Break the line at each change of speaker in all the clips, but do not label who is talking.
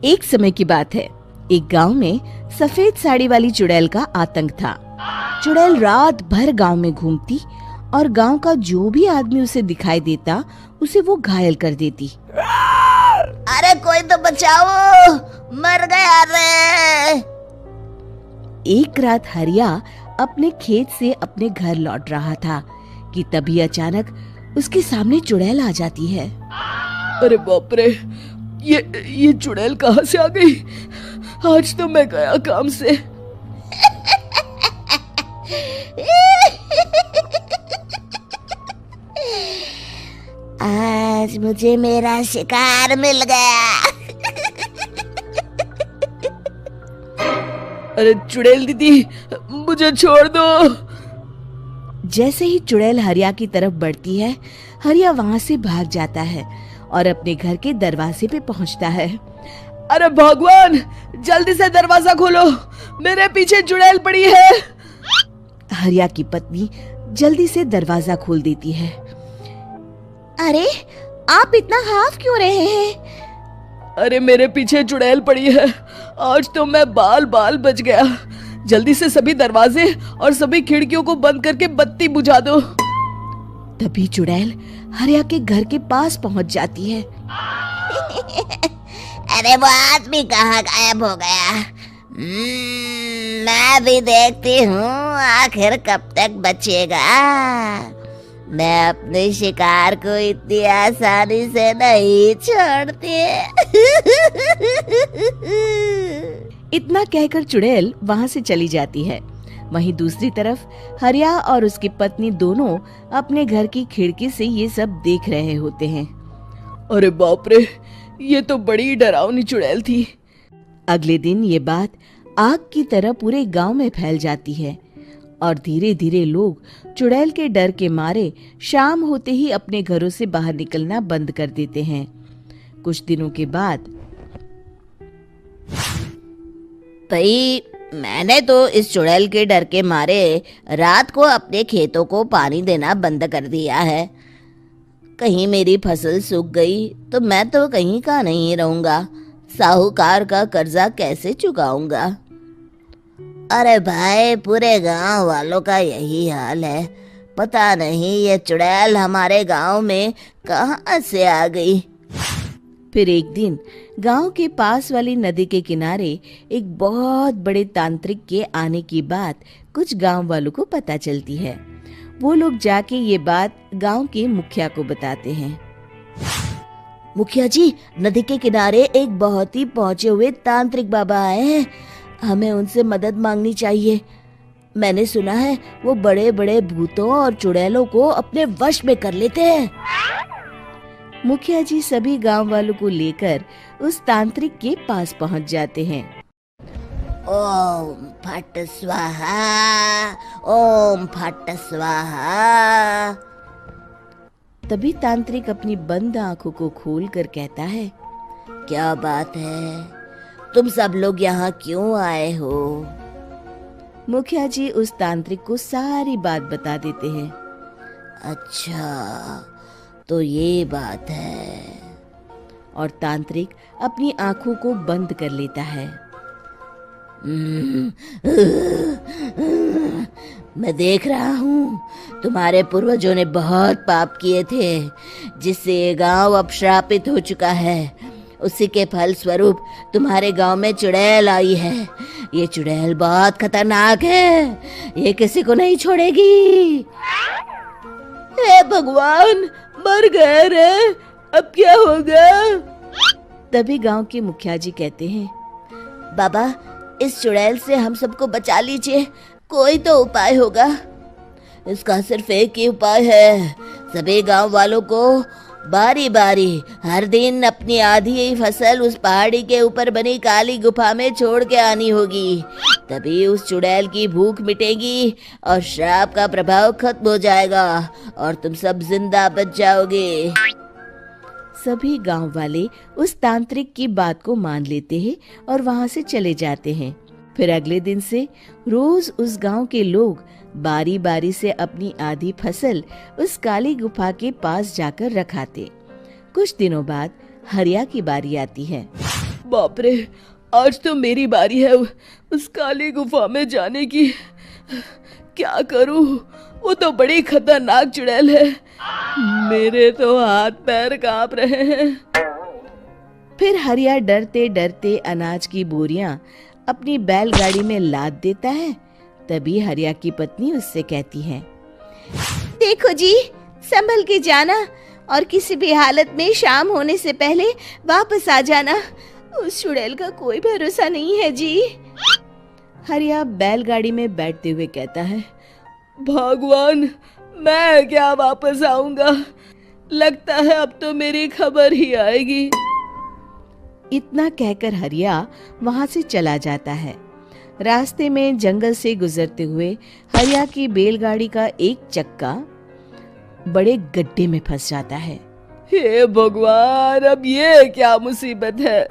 एक समय की बात है। एक गांव में सफेद साड़ी वाली चुड़ैल का आतंक था। चुड़ैल रात भर गांव में घूमती और गांव का जो भी आदमी उसे दिखाई देता उसे वो घायल कर देती।
अरे कोई तो बचाओ, मर गया रे।
एक रात हरिया अपने खेत से अपने घर लौट रहा था कि तभी अचानक उसके सामने चुड़ैल आ जाती है।
अरे बाप रे, ये चुड़ैल कहाँ से आ गई? आज तो मैं गया काम से।
आज मुझे मेरा शिकार मिल गया।
अरे चुड़ैल दीदी, मुझे छोड़ दो।
जैसे ही चुड़ैल हरिया की तरफ बढ़ती है, हरिया वहाँ से भाग जाता है और अपने घर के दरवाजे पे पहुँचता है।
अरे भगवान, जल्दी से दरवाजा खोलो, मेरे पीछे चुड़ैल पड़ी है।
हरिया की पत्नी जल्दी से दरवाजा खोल देती है।
अरे आप इतना हाफ क्यों रहे हैं?
अरे मेरे पीछे चुड़ैल पड़ी है, आज तो मैं बाल बाल बच गया। जल्दी से सभी दरवाजे और सभी खिड़कियों को बंद करके बत्ती बुझा दो।
तभी चुड़ैल हरिया के घर के पास पहुंच जाती है।
अरे वो आदमी कहाँ गायब हो गया? मैं भी देखती हूँ आखिर कब तक बचेगा। मैं अपने शिकार को इतनी आसानी से नहीं छोड़ती।
इतना कहकर चुड़ैल वहाँ से चली जाती है। वहीं दूसरी तरफ हरिया और उसकी पत्नी दोनों अपने घर की खिड़की से ये सब देख रहे होते हैं।
अरे बाप रे, ये तो बड़ी डरावनी चुड़ैल थी।
अगले दिन ये बात आग की तरह पूरे गांव में फैल जाती है और धीरे धीरे लोग चुड़ैल के डर के मारे शाम होते ही अपने घरों से बाहर निकलना बंद कर देते हैं। कुछ दिनों के बाद
भाई, मैंने तो इस चुड़ैल के डर के मारे रात को अपने खेतों को पानी देना बंद कर दिया है। कहीं मेरी फसल सूख गई तो मैं तो कहीं का नहीं रहूंगा। साहूकार का कर्जा कैसे चुकाऊंगा? अरे भाई, पूरे गांव वालों का यही हाल है। पता नहीं ये चुड़ैल हमारे गांव में कहां से आ गई।
फिर एक दिन गांव के पास वाली नदी के किनारे एक बहुत बड़े तांत्रिक के आने की बात कुछ गांव वालों को पता चलती है। वो लोग जाके ये बात गांव के मुखिया को बताते हैं।
मुखिया जी, नदी के किनारे एक बहुत ही पहुंचे हुए तांत्रिक बाबा आए हैं। हमें उनसे मदद मांगनी चाहिए। मैंने सुना है वो बड़े बड़े भूतों और चुड़ैलों को अपने वश में कर लेते हैं।
मुखिया जी सभी गांव वालों को लेकर उस तांत्रिक के पास पहुंच जाते हैं।
ओम फट स्वाहा, ओम फट स्वाहा।
तभी तांत्रिक अपनी बंद आंखों को खोलकर कहता है,
क्या बात है? तुम सब लोग यहाँ क्यों आए हो?
मुखिया जी उस तांत्रिक को सारी बात बता देते हैं।
अच्छा, तो ये बात है।
और तांत्रिक अपनी आंखों को बंद कर लेता है।
मैं देख रहा हूँ तुम्हारे पूर्वजों ने बहुत पाप किए थे, जिससे ये गांव अब श्रापित हो चुका है। उसी के फल स्वरूप तुम्हारे गांव में चुड़ैल आई है। ये चुड़ैल बहुत खतरनाक है, ये किसी को नहीं छोड़ेगी।
हे भगवान, मर गए रे, अब क्या होगा?
तभी गांव के मुखिया जी कहते हैं,
बाबा, इस चुड़ैल से हम सबको बचा लीजिए, कोई तो उपाय होगा। इसका सिर्फ एक ही उपाय है। सभी गांव वालों को बारी बारी हर दिन अपनी आधी फसल उस पहाड़ी के ऊपर बनी काली गुफा में छोड़ के आनी होगी। तभी उस चुड़ैल की भूख मिटेगी और श्राप का प्रभाव खत्म हो जाएगा और तुम सब जिंदा बच जाओगे।
सभी गांव वाले उस तांत्रिक की बात को मान लेते हैं और वहां से चले जाते हैं। फिर अगले दिन से रोज उस गांव के लोग बारी बारी से अपनी आधी फसल उस काली गुफा के पास जाकर रखाते। कुछ दिनों बाद हरिया की बारी आती है।
बाप रे, आज तो मेरी बारी है उस काली गुफा में जाने की। क्या करूं, वो तो बड़ी खतरनाक चुड़ैल है। मेरे तो हाथ पैर कांप रहे हैं।
फिर हरिया डरते डरते अनाज की बोरियां अपनी बैलगाड़ी में लाद देता है। तभी हरिया की पत्नी उससे कहती है,
देखो जी, संभल के जाना और किसी भी हालत में शाम होने से पहले वापस आ जाना। उस चुड़ैल का कोई भरोसा नहीं है जी।
हरिया बैलगाड़ी में बैठते हुए कहता है,
भगवान, मैं क्या वापस आऊंगा? लगता है अब तो मेरी खबर ही आएगी।
इतना कहकर हरिया वहां से चला जाता है। रास्ते में जंगल से गुजरते हुए हरिया की बैलगाड़ी का एक चक्का बड़े गड्ढे में फंस जाता है।
हे भगवान, अब ये क्या मुसीबत है?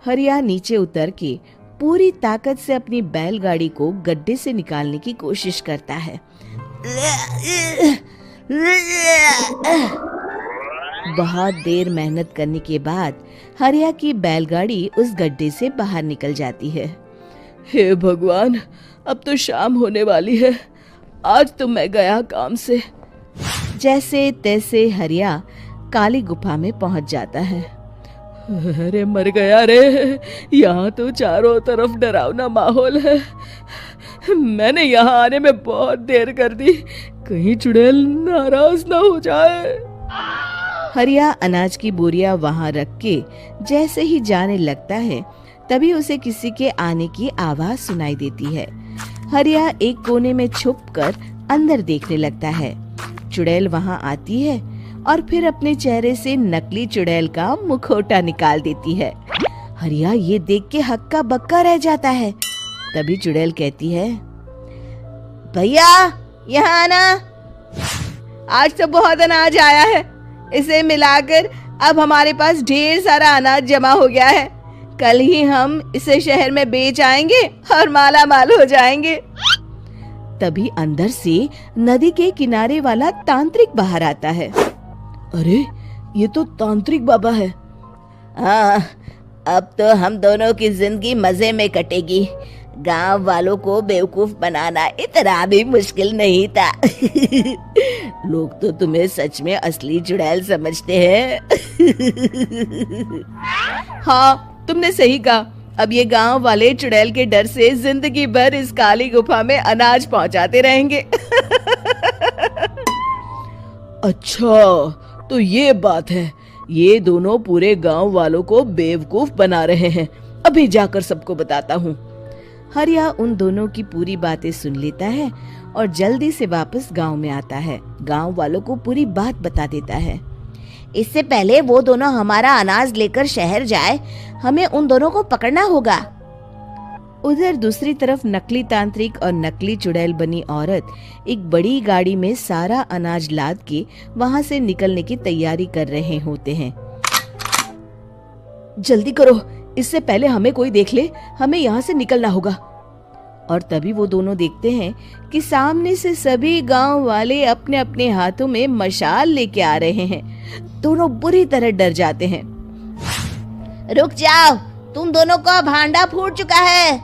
हरिया नीचे उतर के पूरी ताकत से अपनी बैलगाड़ी को गड्ढे से निकालने की कोशिश करता है। बहुत देर मेहनत करने के बाद हरिया की बैलगाड़ी उस गड्ढे से बाहर निकल जाती है।
हे भगवान, अब तो शाम होने वाली है। आज तो मैं गया काम से।
जैसे तैसे हरिया काली गुफा में पहुंच जाता है।
अरे मर गया रे, यहाँ तो चारों तरफ डरावना माहौल है। मैंने यहाँ आने में बहुत देर कर दी, कहीं चुड़ैल नाराज ना हो जाए।
हरिया अनाज की बोरिया वहां रख के जैसे ही जाने लगता है, तभी उसे किसी के आने की आवाज सुनाई देती है। हरिया एक कोने में छुपकर अंदर देखने लगता है। चुड़ैल वहां आती है और फिर अपने चेहरे से नकली चुड़ैल का मुखौटा निकाल देती है। हरिया ये देख के हक्का बक्का रह जाता है। तभी चुड़ैल कहती है,
भैया यहाँ आना। आज तो बहुत अनाज आया है, इसे मिलाकर अब हमारे पास ढेर सारा अनाज जमा हो गया है। कल ही हम इसे शहर में बेच आएंगे और माला माल हो जाएंगे।
तभी अंदर से नदी के किनारे वाला तांत्रिक बाहर आता है।
अरे, ये तो तांत्रिक बाबा है।
हाँ, अब तो हम दोनों की जिंदगी मजे में कटेगी। गांव वालों को बेवकूफ बनाना इतना भी मुश्किल नहीं था।
लोग तो तुम्हें सच में असली चुड़ैल समझते हैं।
हाँ, तुमने सही कहा। अब ये गांव वाले चुड़ैल के डर से जिंदगी भर इस काली गुफा में अनाज पहुंचाते रहेंगे।
अच्छा, तो ये बात है। ये दोनों पूरे गांव वालों को बेवकूफ बना रहे हैं। अभी जाकर सबको बताता हूँ।
हरिया उन दोनों की पूरी बातें सुन लेता है और जल्दी से वापस गांव में आता है। गांव वालों को पूरी बात बता देता है।
इससे पहले वो दोनों हमारा अनाज लेकर शहर जाए, हमें उन दोनों को पकड़ना होगा।
उधर दूसरी तरफ नकली तांत्रिक और नकली चुड़ैल बनी औरत एक बड़ी गाड़ी में सारा अनाज लाद के वहां से निकलने की तैयारी कर रहे होते हैं।
जल्दी करो, इससे पहले हमें कोई देख ले। हमें यहाँ से निकलना होगा।
और तभी वो दोनों देखते हैं कि सामने से सभी गांव वाले अपने अपने हाथों में मशाल लेके आ रहे हैं। दोनों बुरी तरह डर जाते हैं।
रुक जाओ, तुम दोनों का भांडा फूट चुका है।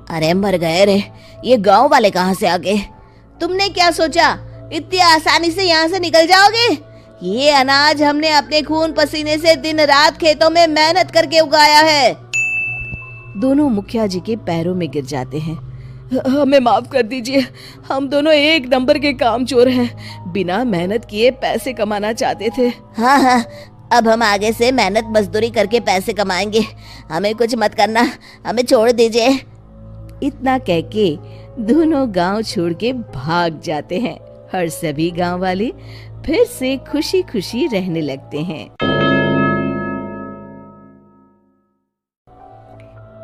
अरे मर गए रे, ये गांव वाले कहाँ से आ गए? तुमने क्या सोचा इतनी आसानी से यहाँ से निकल जाओगे? ये अनाज हमने अपने खून पसीने से दिन रात खेतों में मेहनत करके उगाया है।
दोनों मुखिया जी के पैरों में गिर जाते हैं।
हमें माफ कर दीजिए, हम दोनों एक नंबर के कामचोर हैं। बिना मेहनत किए पैसे कमाना चाहते थे।
हाँ हाँ, अब हम आगे से मेहनत मजदूरी करके पैसे कमाएंगे। हमें कुछ मत करना, हमें छोड़ दीजिए।
इतना कह के दोनों गांव छोड़ के भाग जाते हैं और सभी गांव वाले फिर से खुशी खुशी रहने लगते हैं।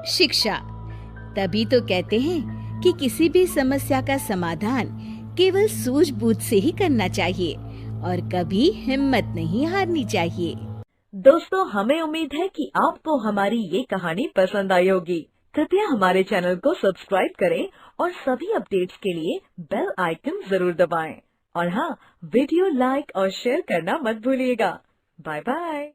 शिक्षा तभी तो कहते हैं कि किसी भी समस्या का समाधान केवल सूझबूझ से ही करना चाहिए और कभी हिम्मत नहीं हारनी चाहिए।
दोस्तों, हमें उम्मीद है कि आपको हमारी ये कहानी पसंद आई होगी। कृपया हमारे चैनल को सब्सक्राइब करें और सभी अपडेट्स के लिए बेल आइकन जरूर दबाएं। और हाँ, वीडियो लाइक और शेयर करना मत भूलिएगा। Bye bye.